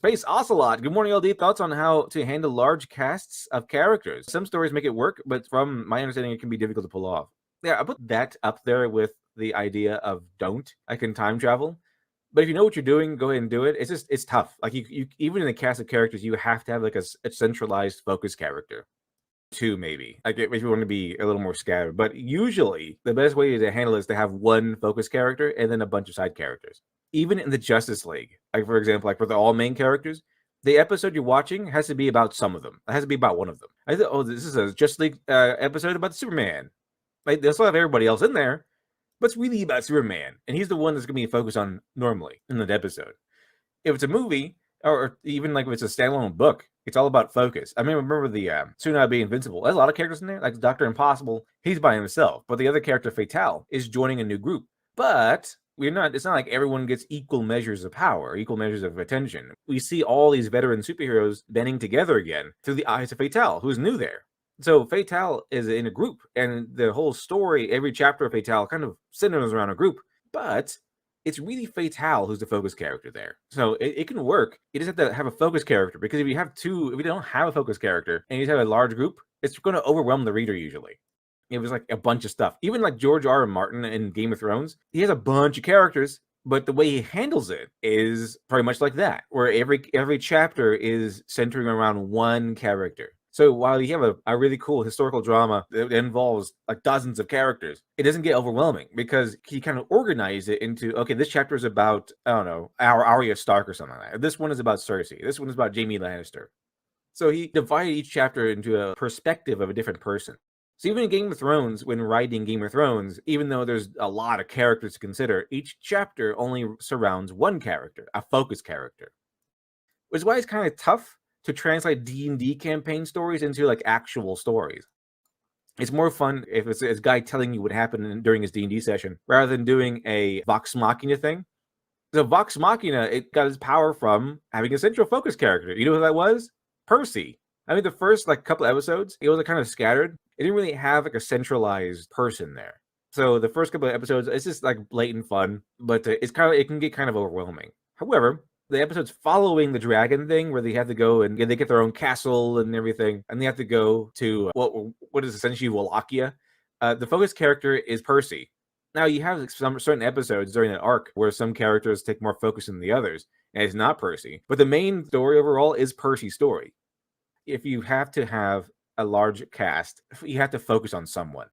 Space Ocelot, good morning, LD. Thoughts on how to handle large casts of characters? Some stories make it work, but from my understanding, it can be difficult to pull off. Yeah, I put that up there with the idea of don't. I can time travel. But if you know what you're doing, go ahead and do it. It's tough. Like you even in a cast of characters, you have to have like a centralized focus character. Two maybe. Like if you want to be a little more scattered. But usually the best way to handle it is to have one focus character and then a bunch of side characters. Even in the Justice League, like for example, like for the all main characters, the episode you're watching has to be about some of them. It has to be about one of them. I thought, oh, this is a Justice League episode about Superman. Like they'll still have everybody else in there, but it's really about Superman, and he's the one that's going to be focused on normally in the episode. If it's a movie, or even like if it's a standalone book, it's all about focus. I mean, remember the Soon I'll Be Invincible. There's a lot of characters in there, like Doctor Impossible. He's by himself, but the other character, Fatale, is joining a new group. But we're not. It's not like everyone gets equal measures of power, equal measures of attention. We see all these veteran superheroes banding together again through the eyes of Fatale, who's new there. So Fatale is in a group, and the whole story, every chapter of Fatale, kind of centers around a group. But it's really Fatale who's the focus character there. So it can work. You just have to have a focus character, because if you don't have a focus character and you just have a large group, it's going to overwhelm the reader usually. It was like a bunch of stuff. Even like George R. R. Martin in Game of Thrones, he has a bunch of characters, but the way he handles it is very much like that, where every chapter is centering around one character. So while you have a really cool historical drama that involves like dozens of characters, it doesn't get overwhelming because he kind of organized it into, okay, this chapter is about, I don't know, Arya Stark or something like that. This one is about Cersei. This one is about Jaime Lannister. So he divided each chapter into a perspective of a different person. So even in Game of Thrones, when writing Game of Thrones, even though there's a lot of characters to consider, each chapter only surrounds one character, a focus character. Which is why it's kind of tough to translate D&D campaign stories into like actual stories. It's more fun if it's a guy telling you what happened during his D&D session rather than doing a Vox Machina thing. So Vox Machina, it got its power from having a central focus character. You know who that was? Percy. I mean, the first like couple episodes, it was like kind of scattered. It didn't really have like a centralized person there. So the first couple of episodes, it's just like blatant fun, but it can get kind of overwhelming. However, the episodes following the dragon thing, where they have to go and they get their own castle and everything, and they have to go to what is essentially Wallachia. The focus character is Percy. Now you have some certain episodes during that arc where some characters take more focus than the others, and it's not Percy. But the main story overall is Percy's story. If you have to have a large cast, you have to focus on someone.